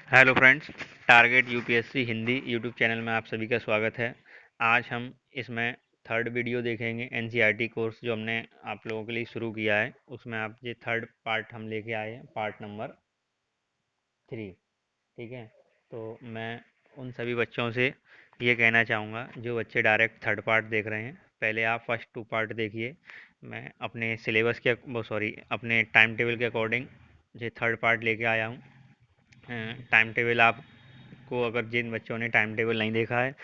Hello friends. Target UPSC Hindi YouTube channel में आप सभी का स्वागत है। आज हम इसमें थर्ड वीडियो देखेंगे। एनसीईआरटी कोर्स जो हमने आप लोगों के लिए शुरू किया है उसमें आप ये थर्ड पार्ट हम लेके आए हैं, पार्ट नंबर 3। ठीक है। तो मैं उन सभी बच्चों से ये कहना चाहूँगा जो बच्चे डायरेक्ट थर्ड पार्ट देख रहे हैं, पहले आप फर्स्ट 2 पार्ट देखिए। मैं अपने सिलेबस के वो सॉरी अपने टाइम टेबल के अकॉर्डिंग ये थर्ड पार्ट लेके आया हूँ। टाइम टेबल आपको, अगर जिन बच्चों ने टाइम टेबल नहीं देखा है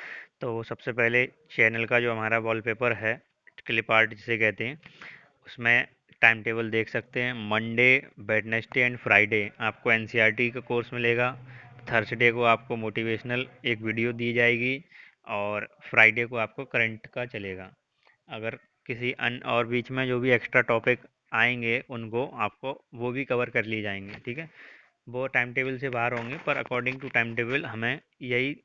तो सबसे पहले चैनल का जो हमारा वॉलपेपर है, क्लिप आर्ट जिसे कहते हैं, उसमें टाइम टेबल देख सकते हैं। मंडे, वेडनेसडे एंड फ्राइडे आपको एनसीईआरटी का कोर्स मिलेगा। थर्सडे को आपको मोटिवेशनल एक वीडियो दी जाएगी और फ्राइडे को आपको करंट का चलेगा। अगर किसी अन्य और बीच में जो भी एक्स्ट्रा टॉपिक आएंगे उनको आपको वो भी कवर कर लिए जाएंगे। ठीक है। वो टाइम टेबल से बाहर होंगे पर अकॉर्डिंग टू टाइम टेबल हमें यही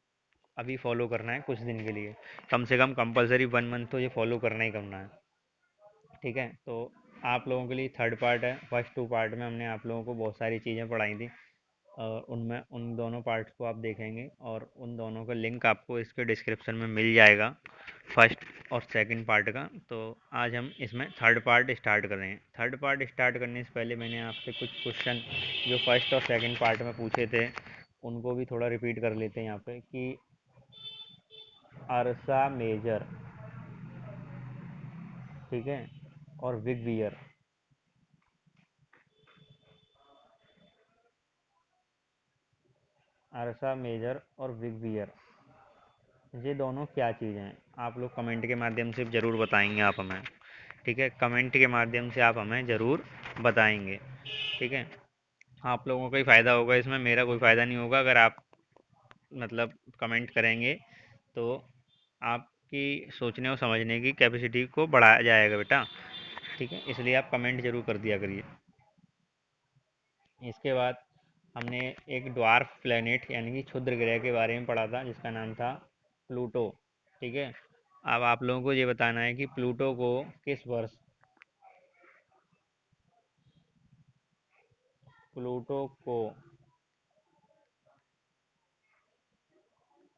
अभी फॉलो करना है कुछ दिन के लिए। कम से कम कंपलसरी 1 मंथ तो ये फॉलो करना ही करना है। ठीक है। तो आप लोगों के लिए थर्ड पार्ट है। फर्स्ट 2 पार्ट में हमने आप लोगों को बहुत सारी चीज़ें पढ़ाई थी और उनमें उन दोनों पार्ट्स को आप देखेंगे और उन दोनों का लिंक आपको इसके डिस्क्रिप्शन में मिल जाएगा, फर्स्ट और सेकंड पार्ट का। तो आज हम इसमें थर्ड पार्ट स्टार्ट कर रहे हैं। थर्ड पार्ट स्टार्ट करने से पहले मैंने आपसे कुछ क्वेश्चन जो फर्स्ट और सेकंड पार्ट में पूछे थे उनको भी थोड़ा रिपीट कर लेते हैं यहाँ पे कि अरसा मेजर, ठीक है, और विग वियर। अरसा मेजर और विग वियर, ये दोनों क्या चीज़ें हैं? आप लोग कमेंट के माध्यम से ज़रूर बताएंगे आप हमें। ठीक है, कमेंट के माध्यम से आप हमें ज़रूर बताएंगे। ठीक है। आप लोगों का ही फ़ायदा होगा इसमें, मेरा कोई फ़ायदा नहीं होगा। अगर आप मतलब कमेंट करेंगे तो आपकी सोचने और समझने की कैपेसिटी को बढ़ाया जाएगा बेटा। ठीक है, इसलिए आप कमेंट जरूर कर दिया करिए। इसके बाद हमने एक ड्वार्फ प्लेनेट यानी कि क्षुद्र ग्रह के बारे में पढ़ा था जिसका नाम था प्लूटो। ठीक है। अब आप लोगों को ये बताना है कि प्लूटो को किस वर्ष, प्लूटो को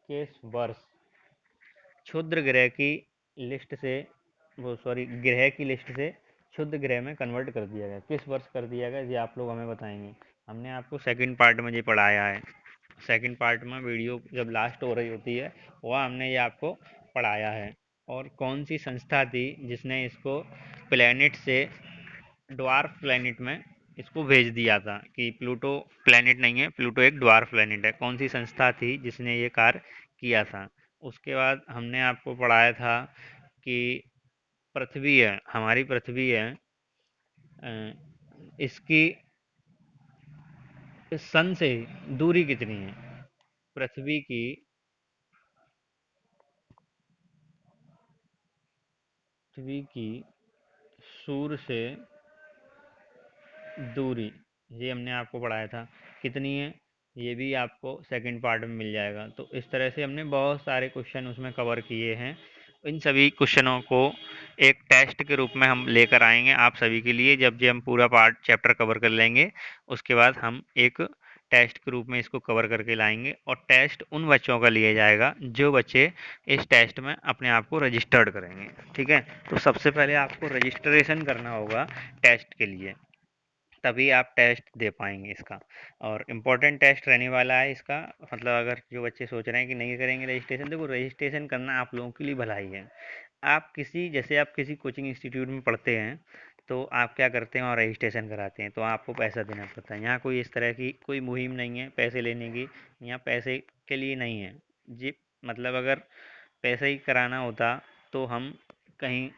किस वर्ष क्षुद्र ग्रह की लिस्ट से, वो सॉरी ग्रह की लिस्ट से क्षुद्र ग्रह में कन्वर्ट कर दिया गया, किस वर्ष कर दिया गया, ये आप लोग हमें बताएंगे। हमने आपको सेकंड पार्ट में ये पढ़ाया है। सेकंड पार्ट में वीडियो जब लास्ट हो रही होती है वह हमने ये आपको पढ़ाया है। और कौन सी संस्था थी जिसने इसको प्लेनेट से ड्वार्फ प्लेनेट में इसको भेज दिया था कि प्लूटो प्लेनेट नहीं है, प्लूटो एक ड्वार्फ प्लेनेट है? कौन सी संस्था थी जिसने ये कार्य किया था? उसके बाद हमने आपको पढ़ाया था कि पृथ्वी है, हमारी पृथ्वी है, इसकी इस सन से दूरी कितनी है? पृथ्वी की, पृथ्वी की सूर्य से दूरी, ये हमने आपको पढ़ाया था। कितनी है ये भी आपको सेकंड पार्ट में मिल जाएगा। तो इस तरह से हमने बहुत सारे क्वेश्चन उसमें कवर किए हैं। इन सभी क्वेश्चनों को एक टेस्ट के रूप में हम लेकर आएंगे आप सभी के लिए। जब ये हम पूरा पार्ट चैप्टर कवर कर लेंगे उसके बाद हम एक टेस्ट के रूप में इसको कवर करके लाएंगे और टेस्ट उन बच्चों का लिया जाएगा जो बच्चे इस टेस्ट में अपने आप को रजिस्टर्ड करेंगे। ठीक है। तो सबसे पहले आपको रजिस्ट्रेशन करना होगा टेस्ट के लिए, तभी आप टेस्ट दे पाएंगे इसका। और इम्पोर्टेंट टेस्ट रहने वाला है इसका। मतलब अगर जो बच्चे सोच रहे हैं कि नहीं करेंगे रजिस्ट्रेशन, देखो रजिस्ट्रेशन करना आप लोगों के लिए भलाई है। आप किसी, जैसे आप किसी कोचिंग इंस्टीट्यूट में पढ़ते हैं तो आप क्या करते हैं और रजिस्ट्रेशन कराते हैं तो आपको पैसा देना पड़ता है। यहाँ कोई इस तरह की कोई मुहिम नहीं है पैसे लेने की, यहाँ पैसे के लिए नहीं है जी। मतलब अगर पैसे ही कराना होता तो हम कहीं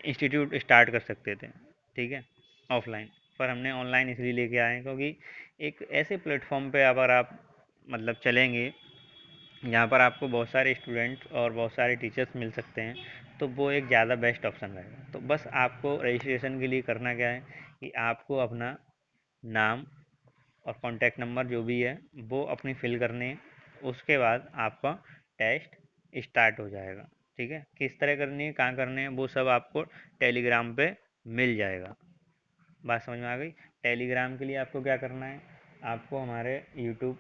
इंस्टीट्यूट स्टार्ट कर सकते थे। ठीक है, ऑफलाइन। पर हमने ऑनलाइन इसलिए लेके आए हैं क्योंकि एक ऐसे प्लेटफॉर्म पे अगर आप मतलब चलेंगे यहाँ पर आपको बहुत सारे स्टूडेंट्स और बहुत सारे टीचर्स मिल सकते हैं, तो वो एक ज़्यादा बेस्ट ऑप्शन रहेगा। तो बस आपको रजिस्ट्रेशन के लिए करना क्या है कि आपको अपना नाम और कॉन्टैक्ट नंबर जो भी है वो अपनी फिल करने हैं। उसके बाद आपका टेस्ट स्टार्ट हो जाएगा। ठीक है, किस तरह करनी है, कहाँ करने हैं, वो सब आपको टेलीग्राम पे मिल जाएगा। बात समझ में आ गई? टेलीग्राम के लिए आपको क्या करना है, आपको हमारे यूट्यूब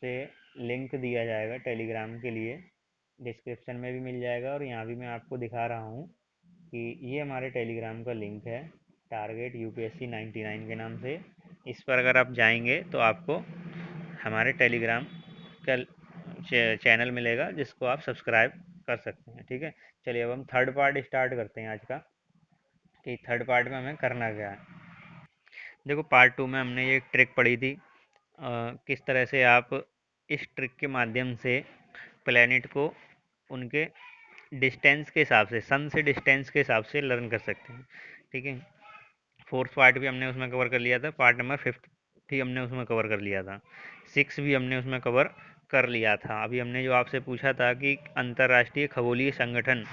से लिंक दिया जाएगा टेलीग्राम के लिए, डिस्क्रिप्शन में भी मिल जाएगा और यहाँ भी मैं आपको दिखा रहा हूँ कि ये हमारे टेलीग्राम का लिंक है, टारगेट यूपीएससी 99 के नाम से। इस पर अगर आप जाएंगे तो आपको हमारे टेलीग्राम का चैनल मिलेगा जिसको आप सब्सक्राइब कर सकते हैं। ठीक है, चलिए अब हम थर्ड पार्ट स्टार्ट करते हैं आज का, कि थर्ड पार्ट में हमें करना क्या है। देखो, पार्ट टू में हमने ये ट्रिक पढ़ी थी, किस तरह से आप इस ट्रिक के माध्यम से प्लेनेट को उनके डिस्टेंस के हिसाब से, सन से डिस्टेंस के हिसाब से लर्न कर सकते हैं। ठीक है, फोर्थ पार्ट भी हमने उसमें कवर कर लिया था, पार्ट नंबर फिफ्थ भी हमने उसमें कवर कर लिया था, सिक्स भी हमने उसमें कवर कर लिया था। अभी हमने जो आपसे पूछा था कि अंतर्राष्ट्रीय खगोलीय संगठन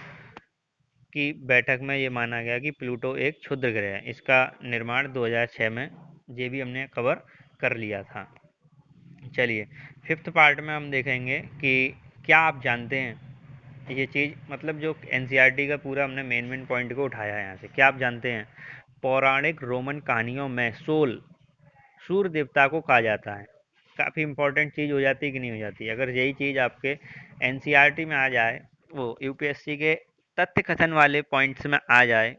की बैठक में ये माना गया कि प्लूटो एक क्षुद्र ग्रह है, इसका निर्माण 2006 में, ये भी हमने कवर कर लिया था। चलिए, फिफ्थ पार्ट में हम देखेंगे कि क्या आप जानते हैं ये चीज़, मतलब जो एनसीईआरटी का पूरा हमने मेन मेन पॉइंट को उठाया है यहाँ से। क्या आप जानते हैं पौराणिक रोमन कहानियों में सोल, सूर्य देवता को कहा जाता है? काफ़ी इंपॉर्टेंट चीज़ हो जाती है कि नहीं हो जाती? अगर यही चीज़ आपके एनसीईआरटी में आ जाए, वो यूपीएससी के तथ्य कथन वाले पॉइंट्स में आ जाए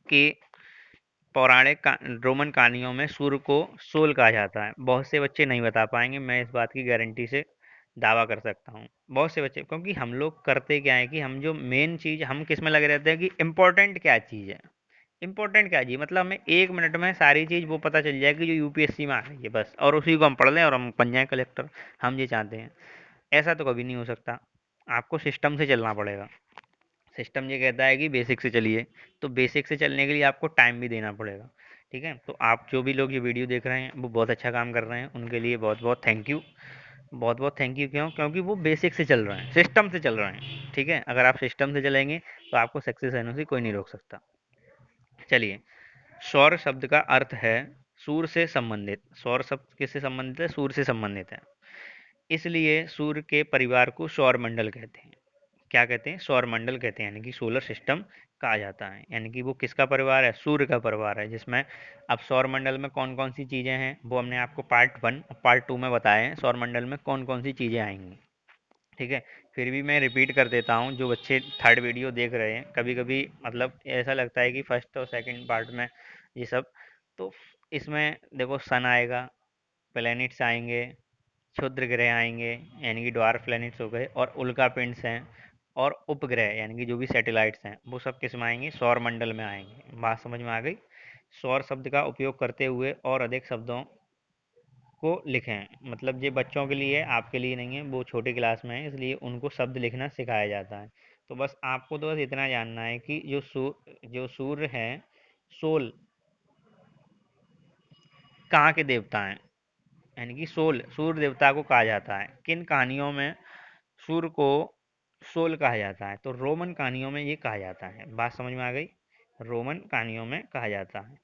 कि पौराणिक रोमन कहानियों में सूर्य को सोल कहा जाता है, बहुत से बच्चे नहीं बता पाएंगे, मैं इस बात की गारंटी से दावा कर सकता हूँ। बहुत से बच्चे, क्योंकि हम लोग करते क्या है कि हम जो मेन चीज़ हम किस में लगे रहते हैं कि इम्पोर्टेंट क्या चीज़ है, इम्पोर्टेंट क्या चीज़, मतलब हमें एक मिनट में सारी चीज़ वो पता चल जाए कि जो यूपीएससी में आ रही है बस, और उसी को हम पढ़ लें और हम बन जाएं कलेक्टर। हम ये चाहते हैं, ऐसा तो कभी नहीं हो सकता। आपको सिस्टम से चलना पड़ेगा। सिस्टम ये कहता है कि बेसिक से चलिए, तो बेसिक से चलने के लिए आपको टाइम भी देना पड़ेगा। ठीक है, तो आप जो भी लोग ये वीडियो देख रहे हैं वो बहुत अच्छा काम कर रहे हैं, उनके लिए बहुत बहुत थैंक यू। बहुत बहुत थैंक यू, क्यों? क्योंकि वो बेसिक से चल रहे हैं, सिस्टम से चल रहे हैं। ठीक है, अगर आप सिस्टम से चलेंगे तो आपको सक्सेस होने से कोई नहीं रोक सकता। चलिए, सौर शब्द का अर्थ है सूर्य से संबंधित। सौर शब्द किससे संबंधित है? सूर्य से संबंधित है, इसलिए सूर्य के परिवार को सौर मंडल कहते हैं। क्या कहते हैं? सौर मंडल कहते हैं, यानी कि सोलर सिस्टम कहा जाता है। यानी कि वो किसका परिवार है? सूर्य का परिवार है, जिसमें अब सौर मंडल में कौन कौन सी चीज़ें हैं वो हमने आपको पार्ट वन और पार्ट टू में बताए हैं, सौर मंडल में कौन कौन सी चीज़ें आएंगी। ठीक है, फिर भी मैं रिपीट कर देता हूँ, जो बच्चे थर्ड वीडियो देख रहे हैं, कभी कभी मतलब ऐसा लगता है कि फर्स्ट और सेकंड पार्ट में ये सब, तो इसमें देखो सन आएगा, प्लैनेट्स आएंगे, क्षुद्र ग्रह आएंगे यानी कि ड्वार्फ प्लैनेट्स हो गए, और उल्का पिंड्स हैं, और उपग्रह यानी कि जो भी सैटेलाइट्स हैं वो सब किस में आएंगे? सौर मंडल में आएंगे। बात समझ में आ गई? सौर शब्द का उपयोग करते हुए और अधिक शब्दों को लिखें, मतलब ये बच्चों के लिए, आपके लिए नहीं है, वो छोटी क्लास में है इसलिए उनको शब्द लिखना सिखाया जाता है। तो बस आपको तो बस इतना जानना है कि जो सूर्य है, सोल, कहाँ के देवता हैं? यानी कि सोल, सूर्य देवता को कहा जाता है। किन कहानियों में सूर्य को सोल कहा जाता है? तो रोमन कहानियों में ये कहा जाता है। बात समझ में आ गई? रोमन कहानियों में कहा जाता है।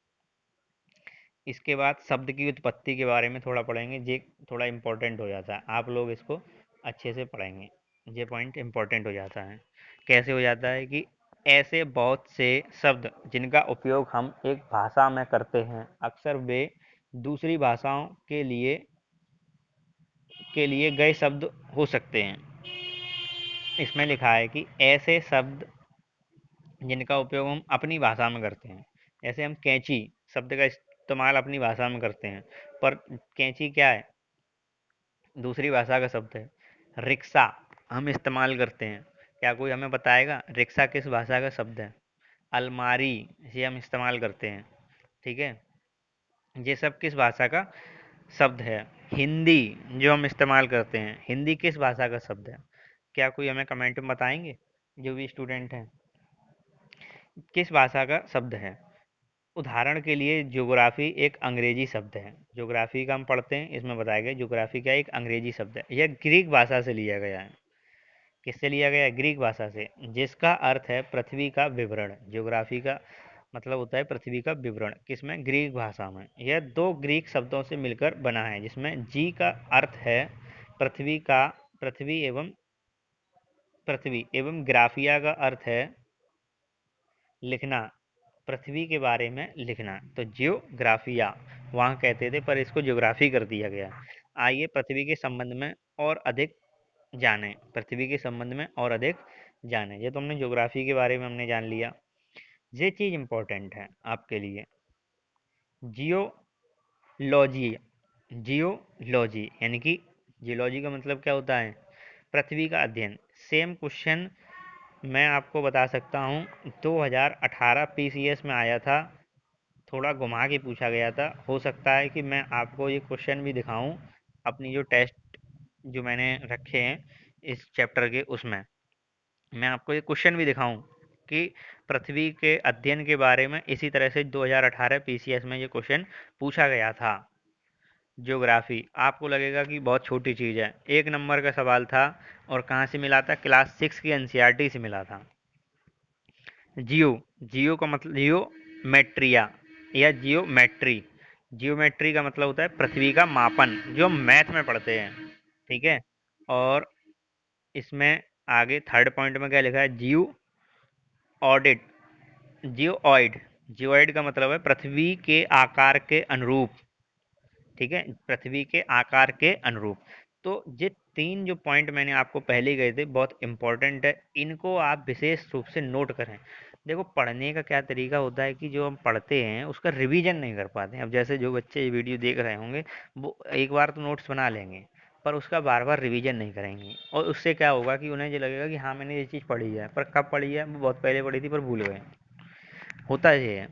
इसके बाद शब्द की उत्पत्ति के बारे में थोड़ा पढ़ेंगे, ये थोड़ा इम्पोर्टेंट हो जाता है, आप लोग इसको अच्छे से पढ़ेंगे, ये पॉइंट इम्पोर्टेंट हो जाता है। कैसे हो जाता है कि ऐसे बहुत से शब्द जिनका उपयोग हम एक भाषा में करते हैं, अक्सर वे दूसरी भाषाओं के लिए गए शब्द हो सकते हैं। इसमें लिखा है कि ऐसे शब्द जिनका उपयोग हम अपनी भाषा में करते हैं, जैसे हम कैंची शब्द का इस्तेमाल अपनी भाषा में करते हैं, पर कैंची क्या है? दूसरी भाषा का शब्द है। रिक्शा हम इस्तेमाल करते हैं, क्या कोई हमें बताएगा रिक्शा किस भाषा का शब्द है? अलमारी, ये हम इस्तेमाल करते हैं। ठीक है, ये सब किस भाषा का शब्द है? हिंदी जो हम इस्तेमाल करते हैं, हिंदी किस भाषा का शब्द है? क्या कोई हमें कमेंट में बताएंगे? जो भी स्टूडेंट हैं, किस भाषा का शब्द है? उदाहरण के लिए ज्योग्राफी एक अंग्रेजी शब्द है, ज्योग्राफी का हम पढ़ते हैं, इसमें बताया गया ज्योग्राफी क्या एक अंग्रेजी शब्द है, यह ग्रीक भाषा से लिया गया है। किससे लिया गया है? ग्रीक भाषा से, जिसका अर्थ है पृथ्वी का विवरण। ज्योग्राफी का मतलब होता है पृथ्वी का विवरण, किसमें? ग्रीक भाषा में। यह दो ग्रीक शब्दों से मिलकर बना है, जिसमें जी का अर्थ है पृथ्वी का, पृथ्वी एवं ग्राफिया का अर्थ है लिखना, पृथ्वी के बारे में लिखना। तो जियोग्राफिया वहाँ कहते थे, पर इसको ज्योग्राफी कर दिया गया। आइए पृथ्वी के संबंध में और अधिक जाने, पृथ्वी के संबंध में और अधिक जाने। ये तो हमने ज्योग्राफी के बारे में हमने जान लिया। ये चीज़ इंपॉर्टेंट है आपके लिए, जियोलॉजी। जियोलॉजी यानी कि जियोलॉजी का मतलब क्या होता है? पृथ्वी का अध्ययन। सेम क्वेश्चन मैं आपको बता सकता हूँ, 2018 पीसीएस में आया था, थोड़ा घुमा के पूछा गया था। हो सकता है कि मैं आपको ये क्वेश्चन भी दिखाऊं अपनी जो टेस्ट जो मैंने रखे हैं इस चैप्टर के, उसमें मैं आपको ये क्वेश्चन भी दिखाऊं कि पृथ्वी के अध्ययन के बारे में इसी तरह से 2018 पीसीएस में ये क्वेश्चन पूछा गया था। ज्योग्राफी आपको लगेगा कि बहुत छोटी चीज़ है, 1 नंबर का सवाल था। और कहाँ से मिला था? क्लास 6 की एनसीईआरटी से मिला था। जियो, जियो का मतलब जियोमेट्रिया या जियोमेट्री। जियोमेट्री का मतलब होता है पृथ्वी का मापन, जो हम मैथ में पढ़ते हैं। ठीक है। और इसमें आगे थर्ड पॉइंट में क्या लिखा है? जियो ऑडिट, जियोऑइड। जियोऑइड का मतलब है पृथ्वी के आकार के अनुरूप। ठीक है, पृथ्वी के आकार के अनुरूप। तो ये 3 जो पॉइंट मैंने आपको पहले गए थे बहुत इंपॉर्टेंट है, इनको आप विशेष रूप से नोट करें। देखो पढ़ने का क्या तरीका होता है कि जो हम पढ़ते हैं उसका रिवीजन नहीं कर पाते हैं। अब जैसे जो बच्चे ये वीडियो देख रहे होंगे वो एक बार तो नोट्स बना लेंगे, पर उसका बार बार रिवीजन नहीं करेंगे, और उससे क्या होगा कि उन्हें ये लगेगा कि हाँ मैंने ये चीज़ पढ़ी है, पर कब पढ़ी है? वो बहुत पहले पढ़ी थी पर भूल गए। होता ये है।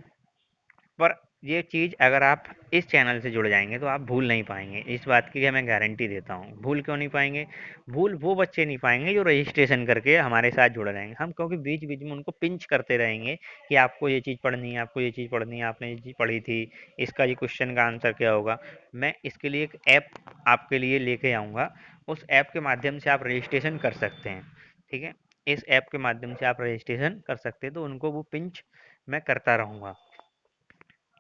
पर ये चीज़ अगर आप इस चैनल से जुड़ जाएंगे तो आप भूल नहीं पाएंगे, इस बात की मैं गारंटी देता हूँ। भूल क्यों नहीं पाएंगे? भूल वो बच्चे नहीं पाएंगे जो रजिस्ट्रेशन करके हमारे साथ जुड़ रहेंगे। हम क्योंकि बीच बीच में उनको पिंच करते रहेंगे कि आपको ये चीज़ पढ़नी है, आपको ये चीज़ पढ़नी है, आपने ये चीज़ पढ़ी थी, इसका ये क्वेश्चन का आंसर क्या होगा। मैं इसके लिए एक ऐप आपके लिए लेके आऊँगा, उस ऐप के माध्यम से आप रजिस्ट्रेशन कर सकते हैं। ठीक है, इस ऐप के माध्यम से आप रजिस्ट्रेशन कर सकते हैं, तो उनको वो पिंच मैं करता रहूँगा।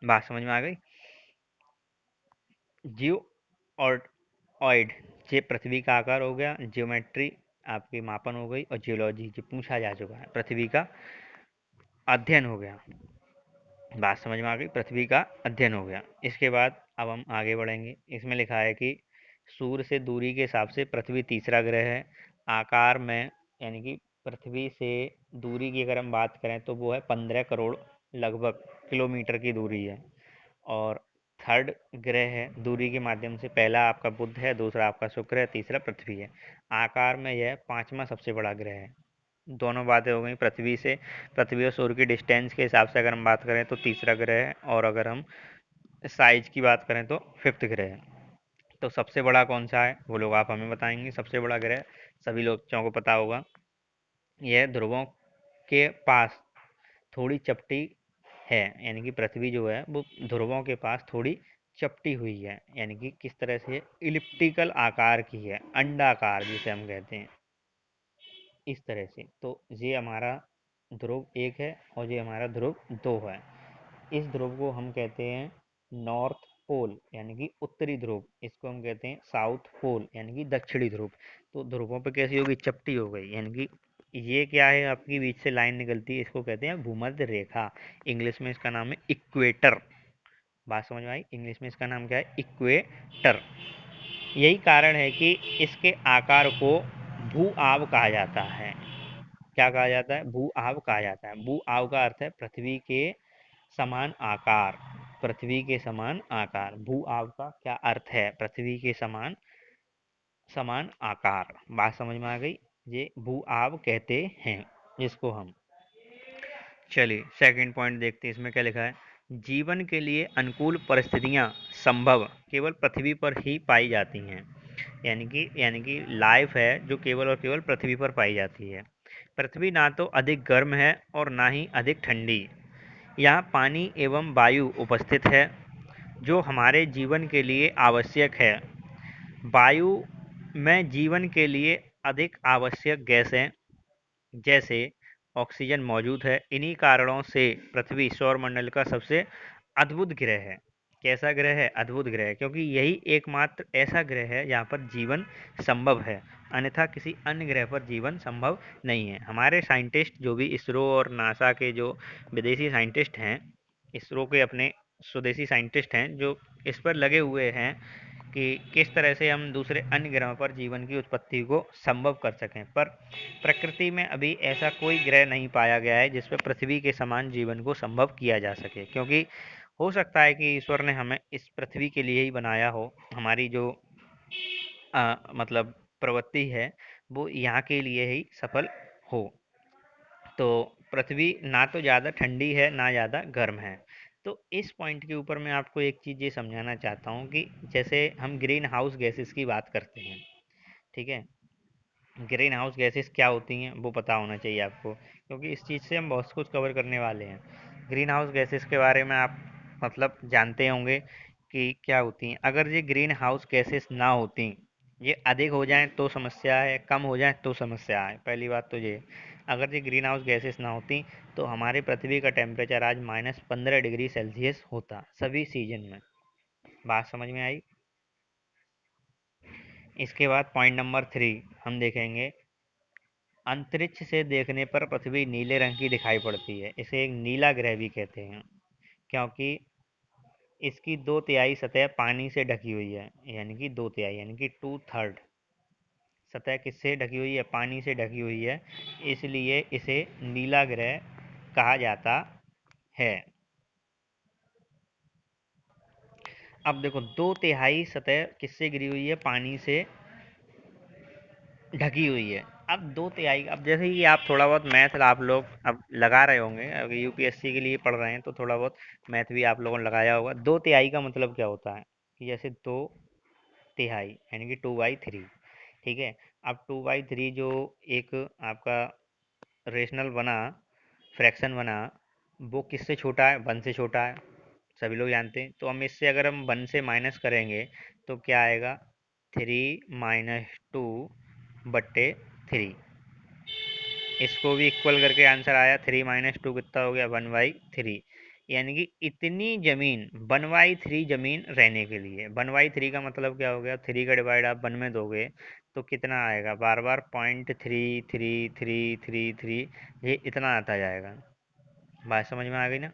बात समझ में आ गई? जियो और ऑइड, ये पृथ्वी का आकार हो गया, जियोमेट्री आपकी मापन हो गई, और जियोलॉजी जो पूछा जा चुका है पृथ्वी का अध्ययन हो गया। बात समझ में आ गई? पृथ्वी का अध्ययन हो गया। इसके बाद अब हम आगे बढ़ेंगे। इसमें लिखा है कि सूर्य से दूरी के हिसाब से पृथ्वी तीसरा ग्रह है आकार में, यानी कि पृथ्वी से दूरी की अगर हम बात करें तो वो है 15 करोड़ लगभग किलोमीटर की दूरी है। और थर्ड ग्रह है दूरी के माध्यम से, पहला आपका बुध है, दूसरा आपका शुक्र है, तीसरा पृथ्वी है। आकार में यह पांचवा सबसे बड़ा ग्रह है। दोनों बातें हो गई पृथ्वी से, पृथ्वी और सूर्य की डिस्टेंस के हिसाब से अगर हम बात करें तो तीसरा ग्रह है, और अगर हम साइज की बात करें तो फिफ्थ ग्रह है। तो सबसे बड़ा कौन सा है वो लोग आप हमें बताएंगे। सबसे बड़ा ग्रह सभी लोग बच्चों को पता होगा, यह ध्रुवों के पास थोड़ी चपटी है, यानी कि पृथ्वी जो है वो ध्रुवों के पास थोड़ी चपटी हुई है, यानी कि किस तरह से इलिप्टिकल आकार की है, अंडाकार जिसे हम कहते हैं, इस तरह से। तो ये हमारा ध्रुव एक है और ये हमारा ध्रुव दो है। इस ध्रुव को हम कहते हैं नॉर्थ पोल यानी कि उत्तरी ध्रुव, इसको हम कहते हैं साउथ पोल यानी कि दक्षिणी ध्रुव। तो ध्रुवों पे कैसी होगी? चपटी हो गई, यानी कि ये क्या है आपकी बीच से लाइन निकलती है, इसको कहते हैं भूमध्य रेखा। इंग्लिश में इसका नाम है इक्वेटर। बात समझ में आई? इंग्लिश में इसका नाम क्या है? इक्वेटर। यही कारण है कि इसके आकार को भू आव कहा जाता है। क्या कहा जाता है? भू आव कहा जाता है। भू आव का अर्थ है पृथ्वी के समान आकार। पृथ्वी के समान आकार, भू आव का क्या अर्थ है? पृथ्वी के समान समान आकार। बात समझ में आ गई? ये भू आव कहते हैं जिसको हम। चलिए सेकंड पॉइंट देखते हैं, इसमें क्या लिखा है। जीवन के लिए अनुकूल परिस्थितियां संभव केवल पृथ्वी पर ही पाई जाती हैं, यानी कि लाइफ है जो केवल और केवल पृथ्वी पर पाई जाती है। पृथ्वी ना तो अधिक गर्म है और ना ही अधिक ठंडी। यहाँ पानी एवं वायु उपस्थित है जो हमारे जीवन के लिए आवश्यक है। वायु में जीवन के लिए अधिक आवश्यक गैसें जैसे ऑक्सीजन मौजूद है। इन्हीं कारणों से पृथ्वी सौरमंडल का सबसे अद्भुत ग्रह है। कैसा ग्रह है? अद्भुत ग्रह है, क्योंकि यही एकमात्र ऐसा ग्रह है जहाँ पर जीवन संभव है, अन्यथा किसी अन्य ग्रह पर जीवन संभव नहीं है। हमारे साइंटिस्ट जो भी इसरो और नासा के जो विदेशी साइंटिस्ट हैं, इसरो के अपने स्वदेशी साइंटिस्ट हैं जो इस पर लगे हुए हैं कि किस तरह से हम दूसरे अन्य ग्रहों पर जीवन की उत्पत्ति को संभव कर सकें, पर प्रकृति में अभी ऐसा कोई ग्रह नहीं पाया गया है जिस पर पृथ्वी के समान जीवन को संभव किया जा सके। क्योंकि हो सकता है कि ईश्वर ने हमें इस पृथ्वी के लिए ही बनाया हो, हमारी जो मतलब प्रवृत्ति है वो यहाँ के लिए ही सफल हो। तो पृथ्वी ना तो ज़्यादा ठंडी है ना ज़्यादा गर्म है। तो इस पॉइंट के ऊपर मैं आपको एक चीज़ ये समझाना चाहता हूँ कि जैसे हम ग्रीन हाउस गैसेस की बात करते हैं, ठीक है, ग्रीन हाउस गैसेस क्या होती हैं वो पता होना चाहिए आपको, क्योंकि इस चीज़ से हम बहुत कुछ कवर करने वाले हैं। ग्रीन हाउस गैसेस के बारे में आप मतलब जानते होंगे कि क्या होती हैं। अगर ये ग्रीन हाउस गैसेस ना होती, ये अधिक हो जाएं तो समस्या है, कम हो जाएं तो समस्या है। पहली बात तो ये, अगर ये ग्रीन हाउस गैसेस ना होती तो हमारी पृथ्वी का टेम्परेचर आज -15 डिग्री सेल्सियस होता सभी सीजन में। बात समझ में आई? इसके बाद पॉइंट नंबर 3 हम देखेंगे, अंतरिक्ष से देखने पर पृथ्वी नीले रंग की दिखाई पड़ती है। इसे एक नीला ग्रह भी कहते हैं, क्योंकि इसकी 2/3 सतह पानी से ढकी हुई है। यानी कि 2/3 यानी कि 2/3 सतह किससे ढकी हुई है? पानी से ढकी हुई है, इसलिए इसे नीला ग्रह कहा जाता है। अब देखो, 2/3 सतह किससे घिरी हुई है? पानी से ढकी हुई है। अब 2/3, अब जैसे कि आप थोड़ा बहुत मैथ आप लोग अब लगा रहे होंगे, अगर यूपीएससी के लिए पढ़ रहे हैं तो थोड़ा बहुत मैथ भी आप लोगों ने लगाया होगा। 2/3 का मतलब क्या होता है कि जैसे 2/3 यानी कि 2/3, ठीक है। अब 2/3 जो एक आपका रेशनल बना, फ्रैक्शन बना, वो किससे छोटा है? 1 से छोटा है, सभी लोग जानते हैं। तो हम इससे अगर हम 1 से माइनस करेंगे तो क्या आएगा? 3-2/3। इसको भी इक्वल करके आंसर आया, 3 - 2 कितना हो गया? 1/3। यानी कि इतनी जमीन 1/3 जमीन रहने के लिए, 1/3 का मतलब क्या हो गया? 3 का डिवाइड आप 1 में दोगे तो कितना आएगा? बार बार 0.333333, ये इतना आता जाएगा। बात समझ में आ गई ना?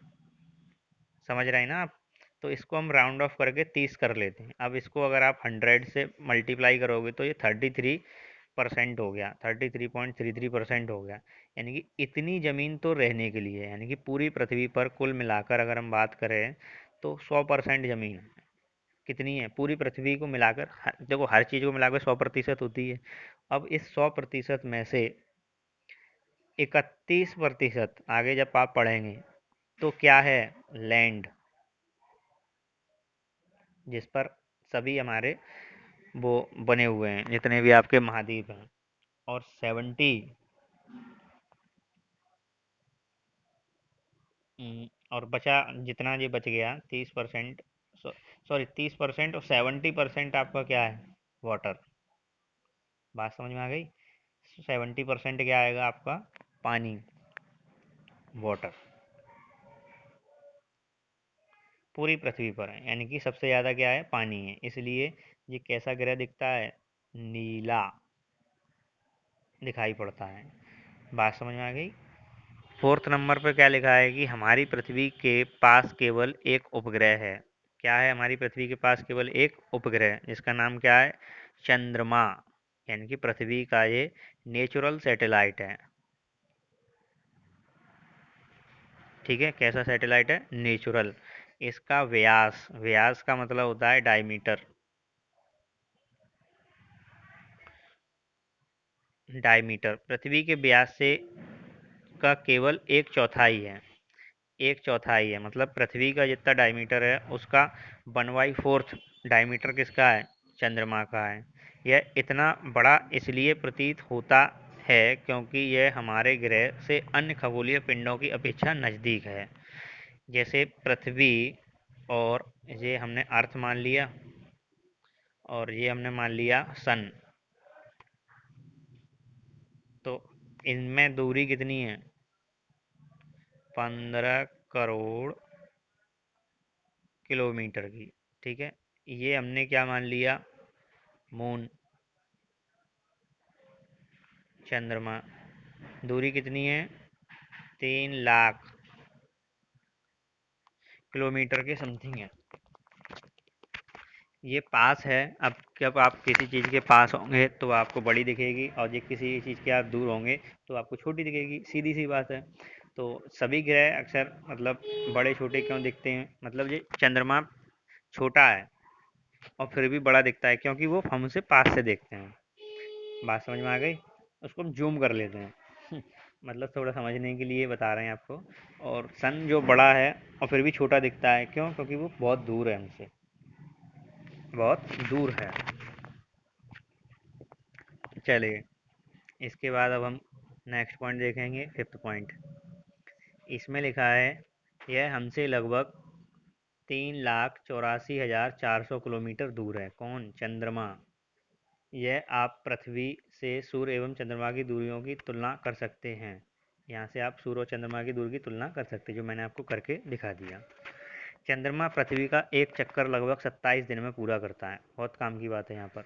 समझ रहे हैं ना आप? तो इसको हम राउंड ऑफ करके 30 कर लेते हैं। अब इसको अगर आप 100 से मल्टीप्लाई करोगे तो ये 33% हो गया, 33.33% हो गया। यानी कि इतनी ज़मीन तो रहने के लिए, यानी कि पूरी पृथ्वी पर कुल मिलाकर अगर हम बात करें तो 100% ज़मीन है। कितनी है? पूरी पृथ्वी को मिलाकर, देखो हर चीज़ को मिलाकर 100% होती है। अब इस 100% में से 31% आगे जब आप पढ़ेंगे तो क्या है? लैंड, जिस पर सभी हमारे वो बने हुए हैं, जितने भी आपके महाद्वीप हैं। और और बचा जितना ये बच गया 30%, सॉरी 30% और 70% आपका क्या है? वाटर। बात समझ में आ गई? 70% क्या आएगा आपका? पानी, वाटर, पूरी पृथ्वी पर है। यानी कि सबसे ज़्यादा क्या है? पानी है। इसलिए ये कैसा ग्रह दिखता है? नीला दिखाई पड़ता है। बात समझ में आ गई? फोर्थ नंबर पर क्या लिखा है कि हमारी पृथ्वी के पास केवल एक उपग्रह है। क्या है हमारी पृथ्वी के पास? केवल एक उपग्रह, जिसका नाम क्या है? चंद्रमा। यानी कि पृथ्वी का ये नेचुरल सैटेलाइट है। ठीक है, कैसा सैटेलाइट है? नेचुरल। इसका व्यास, व्यास का मतलब होता है डायमीटर। डायमीटर पृथ्वी के व्यास से का केवल एक चौथाई है। एक चौथाई है, मतलब पृथ्वी का जितना डायमीटर है उसका 1/4 डायमीटर किसका है? चंद्रमा का है। यह इतना बड़ा इसलिए प्रतीत होता है क्योंकि यह हमारे ग्रह से अन्य खगोलीय पिंडों की अपेक्षा नज़दीक है। जैसे पृथ्वी, और ये हमने अर्थ मान लिया, और ये हमने मान लिया सन। तो इनमें दूरी कितनी है? 15 करोड़ किलोमीटर की। ठीक है, ये हमने क्या मान लिया? मून, चंद्रमा। दूरी कितनी है? 3 लाख किलोमीटर के समथिंग है। ये पास है। अब जब आप किसी चीज़ के पास होंगे तो आपको बड़ी दिखेगी, और जब किसी चीज़ के आप दूर होंगे तो आपको छोटी दिखेगी, सीधी सी बात है। तो सभी ग्रह अक्सर मतलब बड़े छोटे क्यों दिखते हैं, मतलब ये चंद्रमा छोटा है और फिर भी बड़ा दिखता है क्योंकि वो हमसे पास से देखते हैं। बात समझ में आ गई? उसको हम जूम कर लेते हैं मतलब थोड़ा समझने के लिए बता रहे हैं आपको। और सन जो बड़ा है और फिर भी छोटा दिखता है, क्यों? क्योंकि वो बहुत दूर है हमसे, बहुत दूर है। चलिए, इसके बाद अब हम नेक्स्ट पॉइंट देखेंगे, फिफ्थ पॉइंट। इसमें लिखा है यह हमसे लगभग 3,84,400 किलोमीटर दूर है। कौन? चंद्रमा। यह आप पृथ्वी से सूर्य एवं चंद्रमा की दूरियों की तुलना कर सकते हैं। यहाँ से आप सूर्य और चंद्रमा की दूरी की तुलना कर सकते हैं, जो मैंने आपको करके दिखा दिया। चंद्रमा पृथ्वी का एक चक्कर लगभग 27 दिन में पूरा करता है। बहुत काम की बात है यहाँ पर।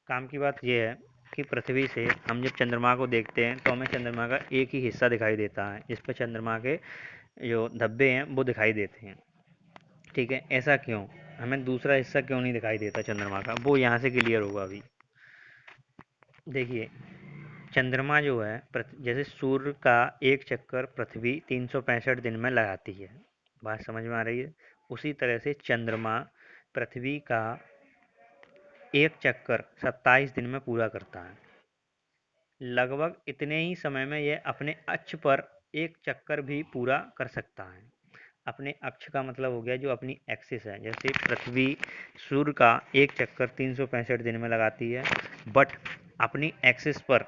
काम की बात यह है कि पृथ्वी से हम जब चंद्रमा को देखते हैं तो हमें चंद्रमा का एक ही हिस्सा दिखाई देता है, जिस पर चंद्रमा के जो धब्बे हैं वो दिखाई देते हैं। ठीक है, ऐसा क्यों? हमें दूसरा हिस्सा क्यों नहीं दिखाई देता चंद्रमा का, वो यहाँ से क्लियर होगा अभी। देखिए, चंद्रमा जो है जैसे सूर्य का एक चक्कर पृथ्वी 365 दिन में लगाती है। बात समझ में आ रही है? उसी तरह से चंद्रमा पृथ्वी का एक चक्कर 27 दिन में पूरा करता है। लगभग इतने ही समय में यह अपने अक्ष पर एक चक्कर भी पूरा कर सकता है। अपने अक्ष का मतलब हो गया जो अपनी एक्सिस है। जैसे पृथ्वी सूर्य का एक चक्कर 365 दिन में लगाती है, बट अपनी एक्सिस पर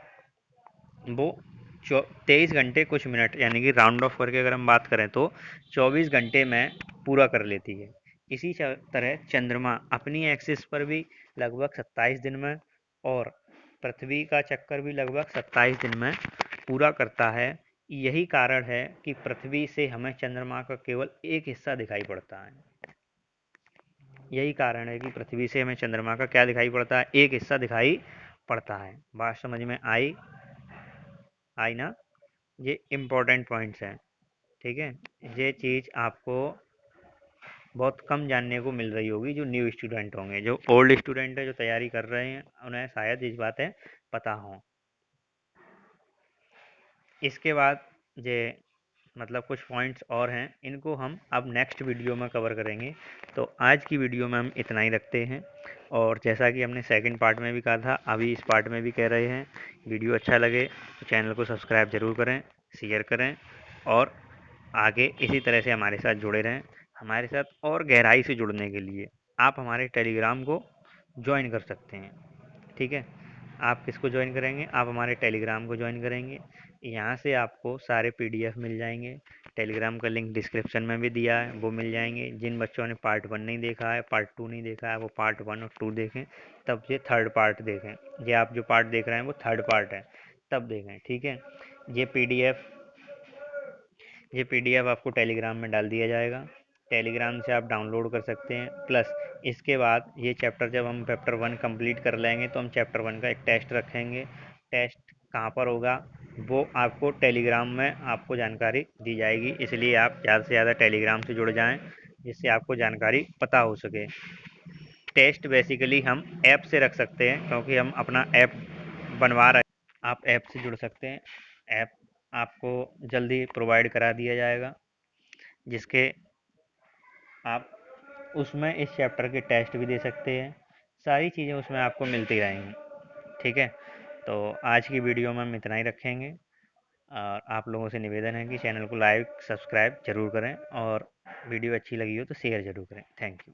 वो 23 घंटे कुछ मिनट, यानी कि राउंड ऑफ करके अगर हम बात करें तो 24 घंटे में पूरा कर लेती है। इसी तरह चंद्रमा अपनी एक्सिस पर भी लगभग 27 दिन में, और पृथ्वी का चक्कर भी लगभग 27 दिन में पूरा करता है। यही कारण है कि पृथ्वी से हमें चंद्रमा का केवल एक हिस्सा दिखाई पड़ता है। यही कारण है कि पृथ्वी से हमें चंद्रमा का क्या दिखाई पड़ता है? एक हिस्सा दिखाई पड़ता है। बात समझ में आई? आई ना? ये इम्पोर्टेंट पॉइंट्स हैं। ठीक है, ये चीज़ आपको बहुत कम जानने को मिल रही होगी, जो न्यू स्टूडेंट होंगे। जो ओल्ड स्टूडेंट है, जो तैयारी कर रहे हैं, उन्हें शायद इस बातें पता हों। इसके बाद ये मतलब कुछ पॉइंट्स और हैं, इनको हम अब नेक्स्ट वीडियो में कवर करेंगे। तो आज की वीडियो में हम इतना ही रखते हैं। और जैसा कि हमने सेकंड पार्ट में भी कहा था, अभी इस पार्ट में भी कह रहे हैं, वीडियो अच्छा लगे तो चैनल को सब्सक्राइब ज़रूर करें, शेयर करें, और आगे इसी तरह से हमारे साथ जुड़े रहें। हमारे साथ और गहराई से जुड़ने के लिए आप हमारे टेलीग्राम को ज्वाइन कर सकते हैं। ठीक है, आप किसको ज्वाइन करेंगे? आप हमारे टेलीग्राम को ज्वाइन करेंगे। यहाँ से आपको सारे पीडीएफ मिल जाएंगे। टेलीग्राम का लिंक डिस्क्रिप्शन में भी दिया है, वो मिल जाएंगे। जिन बच्चों ने पार्ट 1 नहीं देखा है, पार्ट 2 नहीं देखा है, वो पार्ट 1 और 2 देखें, तब ये थर्ड पार्ट देखें। ये आप जो पार्ट देख रहे हैं वो थर्ड पार्ट है, तब देखें। ठीक है, ये पीडीएफ ये पीडीएफ आपको टेलीग्राम में डाल दिया जाएगा। टेलीग्राम से आप डाउनलोड कर सकते हैं। प्लस इसके बाद ये चैप्टर, जब हम चैप्टर 1 कंप्लीट कर लेंगे तो हम चैप्टर 1 का एक टेस्ट रखेंगे। टेस्ट कहाँ पर होगा, वो आपको टेलीग्राम में आपको जानकारी दी जाएगी। इसलिए आप ज़्यादा से ज़्यादा टेलीग्राम से जुड़ जाएं, जिससे आपको जानकारी पता हो सके। टेस्ट बेसिकली हम ऐप से रख सकते हैं, क्योंकि हम अपना ऐप बनवा रहे हैं। आप ऐप से जुड़ सकते हैं। ऐप आपको जल्दी प्रोवाइड करा दिया जाएगा, जिसके आप उसमें इस चैप्टर के टेस्ट भी दे सकते हैं। सारी चीज़ें उसमें आपको मिलती रहेंगी। ठीक है, तो आज की वीडियो में हम इतना ही रखेंगे। और आप लोगों से निवेदन है कि चैनल को लाइक सब्सक्राइब ज़रूर करें, और वीडियो अच्छी लगी हो तो शेयर ज़रूर करें। Thank you.